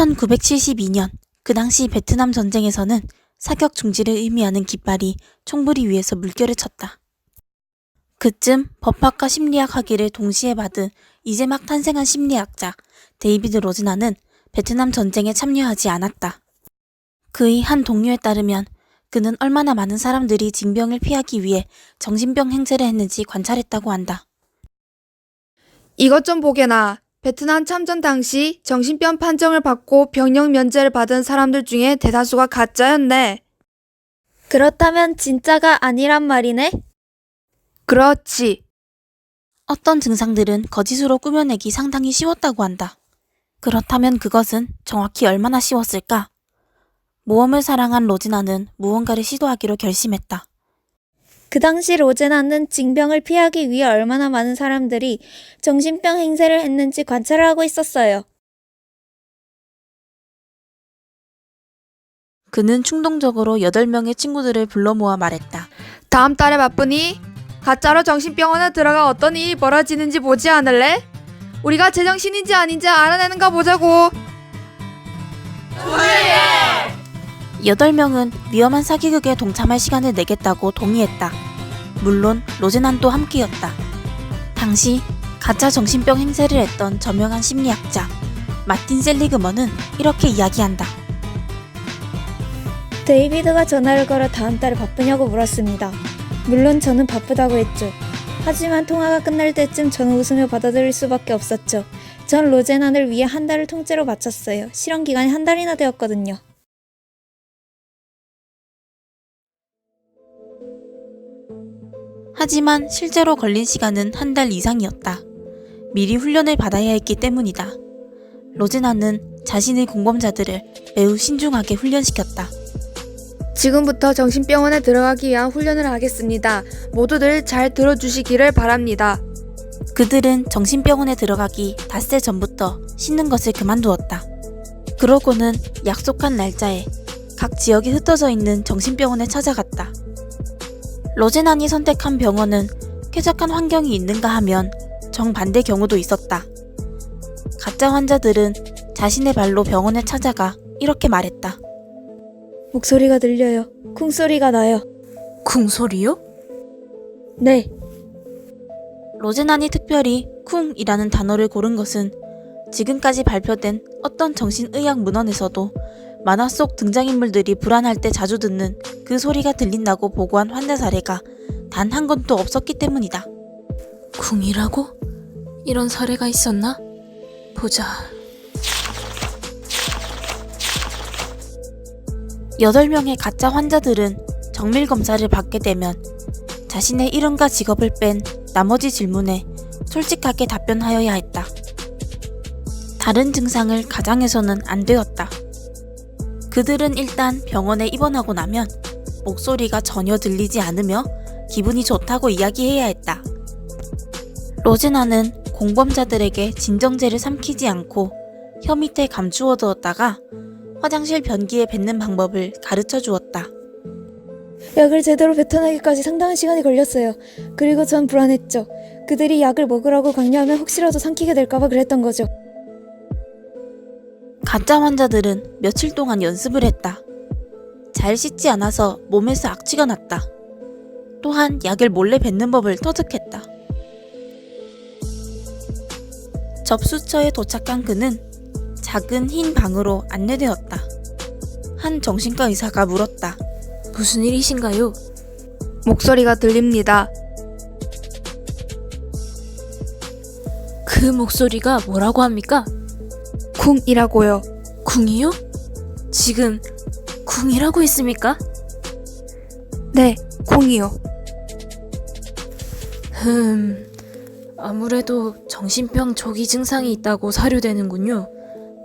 1972년 그 당시 베트남 전쟁에서는 사격 중지를 의미하는 깃발이 총부리 위에서 물결을 쳤다. 그쯤 법학과 심리학 학위를 동시에 받은 이제 막 탄생한 심리학자 데이비드 로즈나는 베트남 전쟁에 참여하지 않았다. 그의 한 동료에 따르면 그는 얼마나 많은 사람들이 징병을 피하기 위해 정신병 행세를 했는지 관찰했다고 한다. 이것 좀 보게나. 베트남 참전 당시 정신병 판정을 받고 병역 면제를 받은 사람들 중에 대다수가 가짜였네. 그렇다면 진짜가 아니란 말이네? 그렇지. 어떤 증상들은 거짓으로 꾸며내기 상당히 쉬웠다고 한다. 그렇다면 그것은 정확히 얼마나 쉬웠을까? 모험을 사랑한 로즈나는 무언가를 시도하기로 결심했다. 그 당시 로제나는 징병을 피하기 위해 얼마나 많은 사람들이 정신병 행세를 했는지 관찰을 하고 있었어요. 그는 충동적으로 8명의 친구들을 불러 모아 말했다. 다음 달에 바쁘니? 가짜로 정신병원에 들어가 어떤 일이 벌어지는지 보지 않을래? 우리가 제정신인지 아닌지 알아내는가 보자고. 8명은 위험한 사기극에 동참할 시간을 내겠다고 동의했다. 물론 로제난도 함께였다. 당시 가짜 정신병 행세를 했던 저명한 심리학자 마틴 셀리그먼은 이렇게 이야기한다. 데이비드가 전화를 걸어 다음 달에 바쁘냐고 물었습니다. 물론 저는 바쁘다고 했죠. 하지만 통화가 끝날 때쯤 저는 웃으며 받아들일 수밖에 없었죠. 전 로제난을 위해 한 달을 통째로 바쳤어요. 실험 기간이 한 달이나 되었거든요. 하지만 실제로 걸린 시간은 한 달 이상이었다. 미리 훈련을 받아야 했기 때문이다. 로제나는 자신의 공범자들을 매우 신중하게 훈련시켰다. 지금부터 정신병원에 들어가기 위한 훈련을 하겠습니다. 모두들 잘 들어주시기를 바랍니다. 그들은 정신병원에 들어가기 닷새 전부터 씻는 것을 그만두었다. 그러고는 약속한 날짜에 각 지역에 흩어져 있는 정신병원에 찾아갔다. 로제난이 선택한 병원은 쾌적한 환경이 있는가 하면 정반대 경우도 있었다. 가짜 환자들은 자신의 발로 병원에 찾아가 이렇게 말했다. 목소리가 들려요. 쿵소리가 나요. 쿵소리요? 네. 로제난이 특별히 쿵이라는 단어를 고른 것은 지금까지 발표된 어떤 정신의학 문헌에서도 만화 속 등장인물들이 불안할 때 자주 듣는 그 소리가 들린다고 보고한 환자 사례가 단 한 건도 없었기 때문이다. 쿵이라고? 이런 사례가 있었나? 보자. 8명의 가짜 환자들은 정밀 검사를 받게 되면 자신의 이름과 직업을 뺀 나머지 질문에 솔직하게 답변하여야 했다. 다른 증상을 가장해서는 안 되었다. 그들은 일단 병원에 입원하고 나면 목소리가 전혀 들리지 않으며 기분이 좋다고 이야기해야 했다. 로제나는 공범자들에게 진정제를 삼키지 않고 혀 밑에 감추어 두었다가 화장실 변기에 뱉는 방법을 가르쳐 주었다. 약을 제대로 뱉어내기까지 상당한 시간이 걸렸어요. 그리고 전 불안했죠. 그들이 약을 먹으라고 강요하면 혹시라도 삼키게 될까봐 그랬던 거죠. 가짜 환자들은 며칠 동안 연습을 했다. 잘 씻지 않아서 몸에서 악취가 났다. 또한 약을 몰래 뱉는 법을 터득했다. 접수처에 도착한 그는 작은 흰 방으로 안내되었다. 한 정신과 의사가 물었다. 무슨 일이신가요? 목소리가 들립니다. 그 목소리가 뭐라고 합니까? 쿵이라고요. 쿵이요? 지금 쿵이라고 했습니까? 네, 쿵이요. 아무래도 정신병 조기 증상이 있다고 사료되는군요.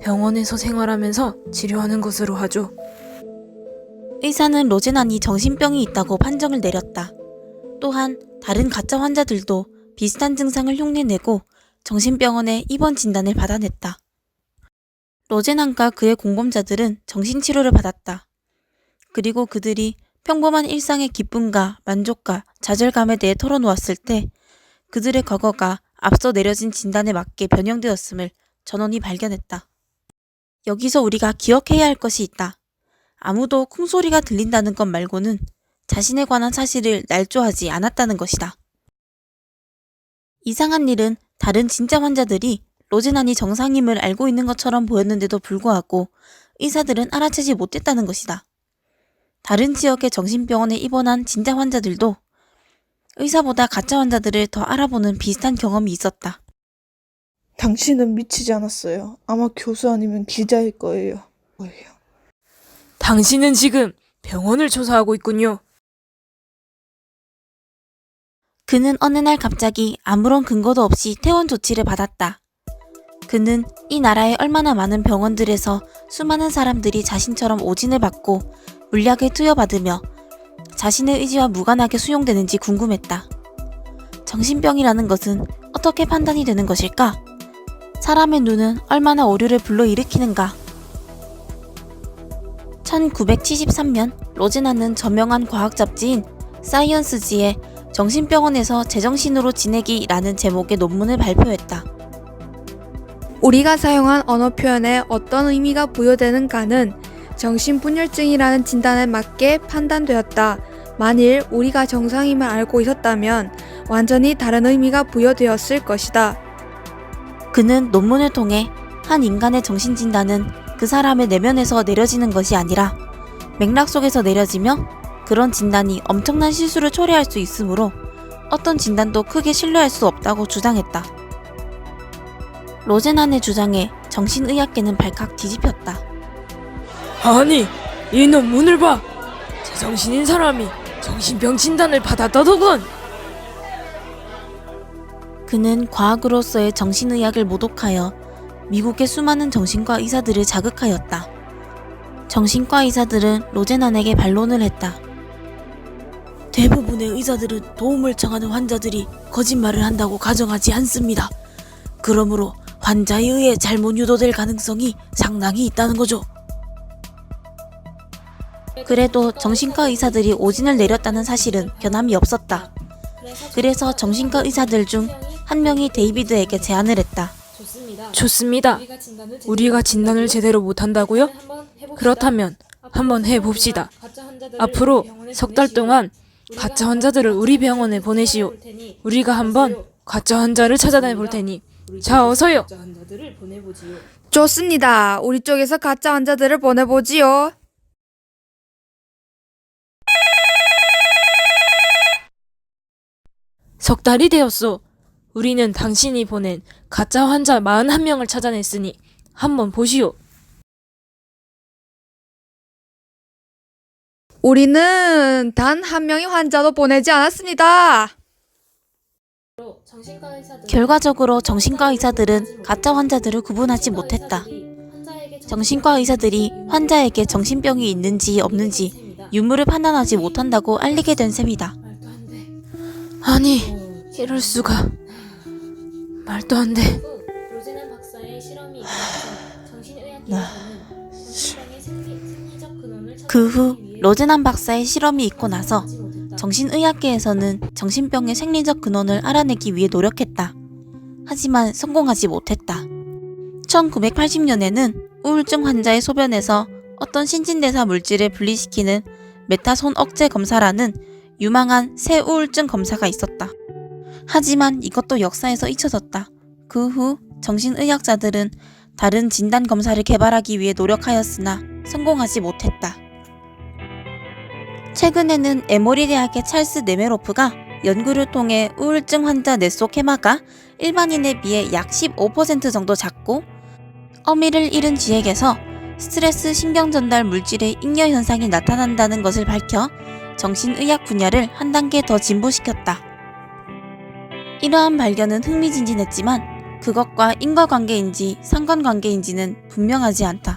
병원에서 생활하면서 치료하는 것으로 하죠. 의사는 로제난이 정신병이 있다고 판정을 내렸다. 또한 다른 가짜 환자들도 비슷한 증상을 흉내내고 정신병원에 입원 진단을 받아냈다. 로제난과 그의 공범자들은 정신치료를 받았다. 그리고 그들이 평범한 일상의 기쁨과 만족과 좌절감에 대해 털어놓았을 때 그들의 과거가 앞서 내려진 진단에 맞게 변형되었음을 전원이 발견했다. 여기서 우리가 기억해야 할 것이 있다. 아무도 쿵소리가 들린다는 것 말고는 자신에 관한 사실을 날조하지 않았다는 것이다. 이상한 일은 다른 진짜 환자들이 로제난이 정상임을 알고 있는 것처럼 보였는데도 불구하고 의사들은 알아채지 못했다는 것이다. 다른 지역의 정신병원에 입원한 진짜 환자들도 의사보다 가짜 환자들을 더 알아보는 비슷한 경험이 있었다. 당신은 미치지 않았어요. 아마 교수 아니면 기자일 거예요. 당신은 지금 병원을 조사하고 있군요. 그는 어느 날 갑자기 아무런 근거도 없이 퇴원 조치를 받았다. 그는 이 나라의 얼마나 많은 병원들에서 수많은 사람들이 자신처럼 오진을 받고 물약을 투여받으며 자신의 의지와 무관하게 수용되는지 궁금했다. 정신병이라는 것은 어떻게 판단이 되는 것일까? 사람의 눈은 얼마나 오류를 불러일으키는가? 1973년 로제나는 저명한 과학 잡지인 사이언스지에 정신병원에서 제정신으로 지내기라는 제목의 논문을 발표했다. 우리가 사용한 언어 표현에 어떤 의미가 부여되는가는 정신분열증이라는 진단에 맞게 판단되었다. 만일 우리가 정상임을 알고 있었다면 완전히 다른 의미가 부여되었을 것이다. 그는 논문을 통해 한 인간의 정신진단은 그 사람의 내면에서 내려지는 것이 아니라 맥락 속에서 내려지며 그런 진단이 엄청난 실수를 초래할 수 있으므로 어떤 진단도 크게 신뢰할 수 없다고 주장했다. 로제난의 주장에 정신의학계는 발칵 뒤집혔다. 아니, 이 논문을 봐. 제정신인 사람이 정신병 진단을 받았다더군. 그는 과학으로서의 정신의학을 모독하여 미국의 수많은 정신과 의사들을 자극하였다. 정신과 의사들은 로제난에게 반론을 했다. 대부분의 의사들은 도움을 청하는 환자들이 거짓말을 한다고 가정하지 않습니다. 그러므로 환자에 의해 잘못 유도될 가능성이 상당히 있다는 거죠. 그래도 정신과 의사들이 오진을 내렸다는 사실은 변함이 없었다. 그래서 정신과 의사들 중 한 명이 데이비드에게 제안을 했다. 좋습니다. 우리가 진단을 제대로 못한다고요? 그렇다면 한번 해봅시다. 앞으로 석 달 동안 가짜 환자들을 우리 병원에 보내시오. 우리가 한번 가짜 환자를 찾아내 볼 테니 자, 어서요. 좋습니다. 우리 쪽에서 가짜 환자들을 보내보지요. 석 달이 되었소. 우리는 당신이 보낸 가짜 환자 41명을 찾아냈으니 한번 보시오. 우리는 단 한 명의 환자도 보내지 않았습니다. 결과적으로 정신과 의사들은 가짜 환자들을 구분하지 못했다. 정신과 의사들이 환자에게 정신병이 있는지 없는지 유무를 판단하지 못한다고 알리게 된 셈이다. 아니, 이럴 수가. 말도 안 돼. 그 후 로제난 박사의 실험이 있고 나서 정신의학계에서는 정신병의 생리적 근원을 알아내기 위해 노력했다. 하지만 성공하지 못했다. 1980년에는 우울증 환자의 소변에서 어떤 신진대사 물질을 분리시키는 메타손 억제 검사라는 유망한 새 우울증 검사가 있었다. 하지만 이것도 역사에서 잊혀졌다. 그 후 정신의학자들은 다른 진단 검사를 개발하기 위해 노력하였으나 성공하지 못했다. 최근에는 에모리 대학의 찰스 네메로프가 연구를 통해 우울증 환자 뇌 속 해마가 일반인에 비해 약 15% 정도 작고 어미를 잃은 쥐에게서 스트레스 신경 전달 물질의 잉여 현상이 나타난다는 것을 밝혀 정신의학 분야를 한 단계 더 진보시켰다. 이러한 발견은 흥미진진했지만 그것과 인과관계인지 상관관계인지는 분명하지 않다.